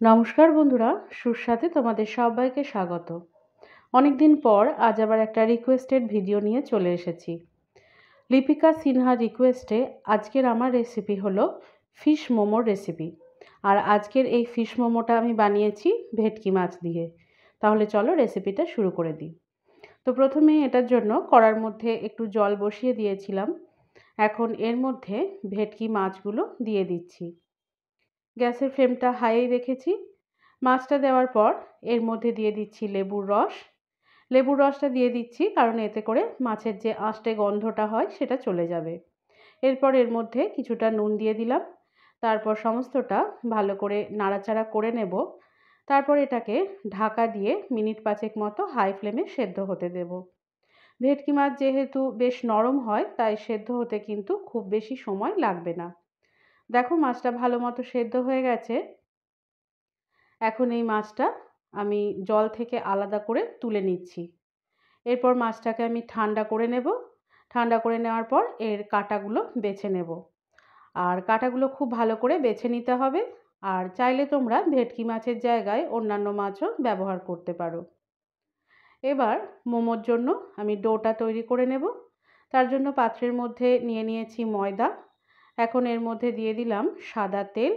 নমস্কার বন্ধুরা, সুস্বাদে তোমাদের সবাইকে স্বাগত। অনেকদিন পর আজ আবার একটা রিকোয়েস্টেড ভিডিও নিয়ে চলে এসেছি। লিপিকা সিনহার রিকোয়েস্টে আজকের আমার রেসিপি হলো ফিশ মোমোর রেসিপি। আর আজকের এই ফিশ মোমোটা আমি বানিয়েছি ভেটকি মাছ দিয়ে। তাহলে চলো রেসিপিটা শুরু করে দিই। তো প্রথমে এটার জন্য কড়ার মধ্যে একটু জল বসিয়ে দিয়েছিলাম। এখন এর মধ্যে ভেটকি মাছগুলো দিয়ে দিচ্ছি। গ্যাসের ফ্লেমটা হাইয়ে রেখেছি। মাছটা দেওয়ার পর এর মধ্যে দিয়ে দিচ্ছি লেবুর রস। লেবুর রসটা দিয়ে দিচ্ছি কারণ এতে করে মাছের যে আঁশটে গন্ধটা হয় সেটা চলে যাবে। এরপর এর মধ্যে কিছুটা নুন দিয়ে দিলাম। তারপর সমস্তটা ভালো করে নাড়াচাড়া করে নেব। তারপর এটাকে ঢাকা দিয়ে মিনিট ৫ মতো হাই ফ্লেমে সেদ্ধ হতে দেব। ভেটকি মাছ যেহেতু বেশ নরম হয় তাই সেদ্ধ হতে কিন্তু খুব বেশি সময় লাগবে না। দেখো মাছটা ভালো মতো সেদ্ধ হয়ে গেছে। এখন এই মাছটা আমি জল থেকে আলাদা করে তুলে নিচ্ছি। এরপর মাছটাকে আমি ঠান্ডা করে নেব। ঠান্ডা করে নেওয়ার পর এর কাঁটাগুলো বেছে নেব। আর কাঁটাগুলো খুব ভালো করে বেছে নিতে হবে। আর চাইলে তোমরা ভেটকি মাছের জায়গায় অন্যান্য মাছও ব্যবহার করতে পারো। এবার মোমোর জন্য আমি ডোটা তৈরি করে নেব। তার জন্য পাত্রের মধ্যে নিয়ে নিয়েছি ময়দা। এখন এর মধ্যে দিয়ে দিলাম সাদা তেল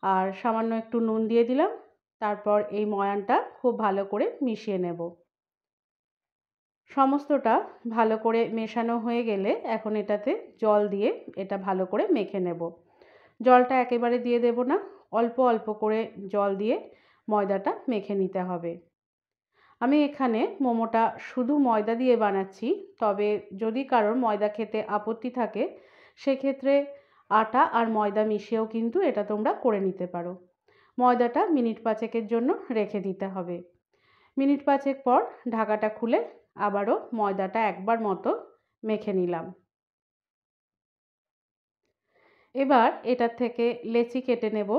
আর সামান্য একটু নুন দিয়ে দিলাম। তারপর এই ময়ানটা খুব ভালো করে মিশিয়ে নেব। সমস্তটা ভালো করে মেশানো হয়ে গেলে এখন এটাতে জল দিয়ে এটা ভালো করে মেখে নেব। জলটা একেবারে দিয়ে দেব না, অল্প অল্প করে জল দিয়ে ময়দাটা মেখে নিতে হবে। আমি এখানে মোমোটা শুধু ময়দা দিয়ে বানাচ্ছি, তবে যদি কারোর ময়দা খেতে আপত্তি থাকে সেক্ষেত্রে আটা আর ময়দা মিশিয়েও কিন্তু এটা তোমরা করে নিতে পারো। ময়দাটা মিনিট ৫ জন্য রেখে দিতে হবে। মিনিট ৫ পর ঢাকাটা খুলে আবারও ময়দাটা একবার মতো মেখে নিলাম। এবার এটার থেকে লেচি কেটে নেব।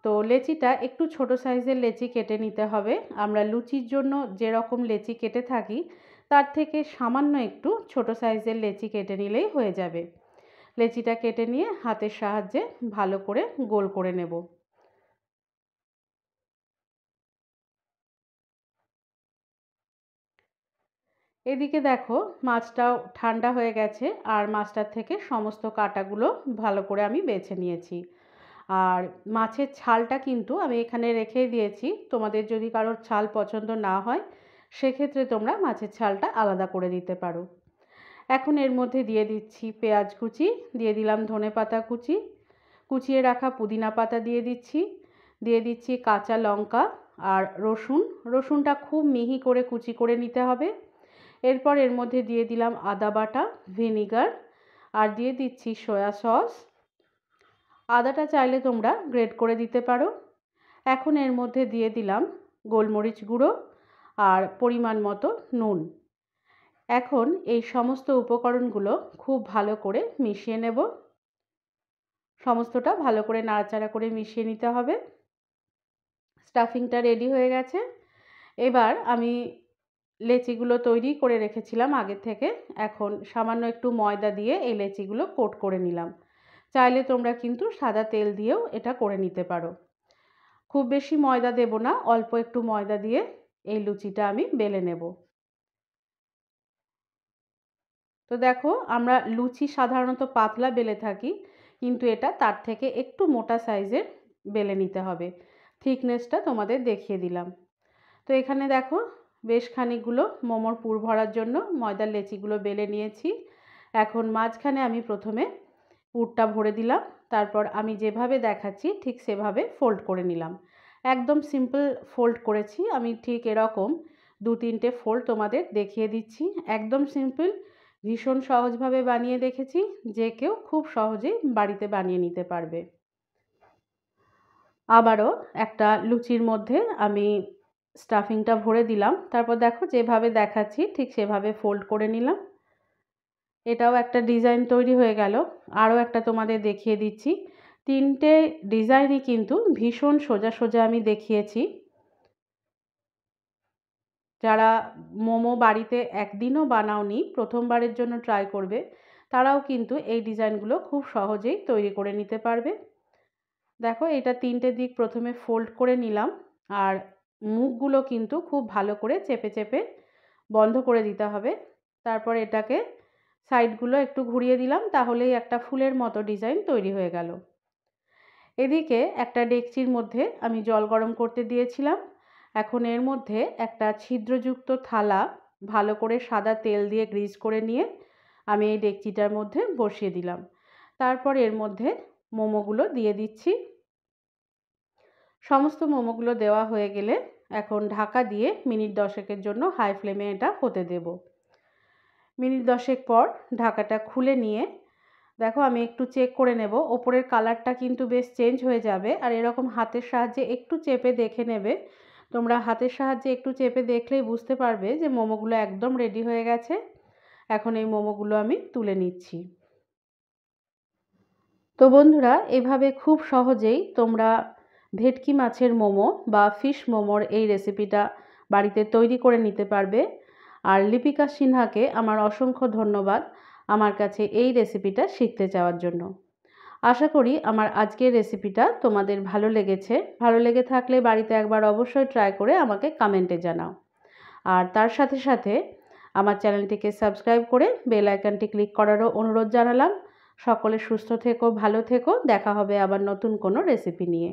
তো লেচিটা একটু ছোট সাইজের লেচি কেটে নিতে হবে। আমরা লুচির জন্য যেরকম লেচি কেটে থাকি তার থেকে সামান্য একটু ছোট সাইজের লেচি কেটে নিলেই হয়ে যাবে। লেচিটা কেটে নিয়ে হাতের সাহায্যে ভালো করে গোল করে নেব। এদিকে দেখো মাছটাও ঠান্ডা হয়ে গেছে আর মাছটার থেকে সমস্ত কাঁটাগুলো ভালো করে আমি বেছে নিয়েছি। আর মাছের ছালটা কিন্তু আমি এখানে রেখেই দিয়েছি। তোমাদের যদি কারোর ছাল পছন্দ না হয় সেক্ষেত্রে তোমরা মাছের ছালটা আলাদা করে দিতে পারো। এখন এর মধ্যে দিয়ে দিচ্ছি পেঁয়াজ কুচি, দিয়ে দিলাম ধনেপাতা কুচি, কুচিয়ে রাখা পুদিনা পাতা দিয়ে দিচ্ছি, দিয়ে দিচ্ছি কাঁচা লঙ্কা আর রসুন। রসুনটা খুব মিহি করে কুচি করে নিতে হবে। এরপর এর মধ্যে দিয়ে দিলাম আদা বাটা, ভিনিগার আর দিয়ে দিচ্ছি সয়া সস। আদাটা চাইলে তোমরা গ্রেট করে দিতে পারো। এখন এর মধ্যে দিয়ে দিলাম গোলমরিচ গুঁড়ো আর পরিমাণ মতো নুন। এখন এই সমস্ত উপকরণগুলো খুব ভালো করে মিশিয়ে নেব। সমস্তটা ভালো করে নাড়াচাড়া করে মিশিয়ে নিতে হবে। স্টাফিংটা রেডি হয়ে গেছে। এবার আমি লেচিগুলো তৈরি করে রেখেছিলাম আগে থেকে। এখন সামান্য একটু ময়দা দিয়ে এই লেচিগুলো কোট করে নিলাম। চাইলে তোমরা কিন্তু সাদা তেল দিয়েও এটা করে নিতে পারো। খুব বেশি ময়দা দেব না, অল্প একটু ময়দা দিয়ে এই লুচিটা আমি বেলে নেব। তো দেখো আমরা লুচি সাধারণত পাতলা বেলে থাকি, কিন্তু এটা তার থেকে একটু মোটা সাইজের বেলে নিতে হবে। থিকনেসটা তোমাদের দেখিয়ে দিলাম। তো এখানে দেখো বেশ খানিকগুলো মোমোর পুর ভরার জন্য ময়দার লেচিগুলো বেলে নিয়েছি। এখন মাঝখানে আমি প্রথমে পুরটা ভরে দিলাম। তারপর আমি যেভাবে দেখাচ্ছি ঠিক সেভাবে ফোল্ড করে নিলাম। একদম সিম্পল ফোল্ড করেছি আমি, ঠিক এরকম ২-৩টে ফোল্ড তোমাদের দেখিয়ে দিচ্ছি। একদম সিম্পল, ভীষণ সহজভাবে বানিয়ে দেখেছি, যে কেউ খুব সহজেই বাড়িতে বানিয়ে নিতে পারবে। আবারও একটা লুচির মধ্যে আমি স্টাফিংটা ভরে দিলাম। তারপর দেখো যেভাবে দেখাচ্ছি ঠিক সেভাবে ফোল্ড করে নিলাম। এটাও একটা ডিজাইন তৈরি হয়ে গেল। আরও একটা তোমাদের দেখিয়ে দিচ্ছি। ৩টে ডিজাইনই কিন্তু ভীষণ সোজা সোজা আমি দেখিয়েছি। যারা মোমো বাড়িতে একদিনও বানাওনি, প্রথমবারের জন্য ট্রাই করবে, তারাও কিন্তু এই ডিজাইনগুলো খুব সহজেই তৈরি করে নিতে পারবে। দেখো এটা 3টে দিক প্রথমে ফোল্ড করে নিলাম, আর মুখগুলো কিন্তু খুব ভালো করে চেপে চেপে বন্ধ করে দিতে হবে। তারপর এটাকে সাইডগুলো একটু ঘুরিয়ে দিলাম, তাহলেই একটা ফুলের মতো ডিজাইন তৈরি হয়ে গেল। এদিকে একটা ডেকচির মধ্যে আমি জল গরম করতে দিয়েছিলাম। এখন এর মধ্যে একটা ছিদ্রযুক্ত থালা ভালো করে সাদা তেল দিয়ে গ্রিজ করে নিয়ে আমি এই ডেকচিটার মধ্যে বসিয়ে দিলাম। তারপর এর মধ্যে মোমোগুলো দিয়ে দিচ্ছি। সমস্ত মোমোগুলো দেওয়া হয়ে গেলে এখন ঢাকা দিয়ে মিনিট 10 জন্য হাই ফ্লেমে এটা হতে দেব। মিনিট 10 পর ঢাকাটা খুলে নিয়ে দেখো আমি একটু চেক করে নেব, ওপরের কালারটা কিন্তু বেশ চেঞ্জ হয়ে যাবে। আর এরকম হাতের সাহায্যে একটু চেপে দেখে নেবে। তোমরা হাতের সাহায্যে একটু চেপে দেখলেই বুঝতে পারবে যে মোমোগুলো একদম রেডি হয়ে গেছে। এখন এই মোমোগুলো আমি তুলে নিচ্ছি। তো বন্ধুরা, এভাবে খুব সহজেই তোমরা ভেটকি মাছের মোমো বা ফিশ মোমোর এই রেসিপিটা বাড়িতে তৈরি করে নিতে পারবে। আর লিপিকা সিনহাকে আমার অসংখ্য ধন্যবাদ আমার কাছে এই রেসিপিটা শিখতে চাওয়ার জন্য। আশা করি আমার আজকের রেসিপিটা তোমাদের ভালো লেগেছে। ভালো লেগে থাকলে বাড়িতে একবার অবশ্যই ট্রাই করে আমাকে কমেন্টে জানাও। আর তার সাথে সাথে আমার চ্যানেলটিকে সাবস্ক্রাইব করে বেল আইকনটি ক্লিক করারও অনুরোধ জানালাম। সকলে সুস্থ থেকো, ভালো থেকো। দেখা হবে আবার নতুন কোনো রেসিপি নিয়ে।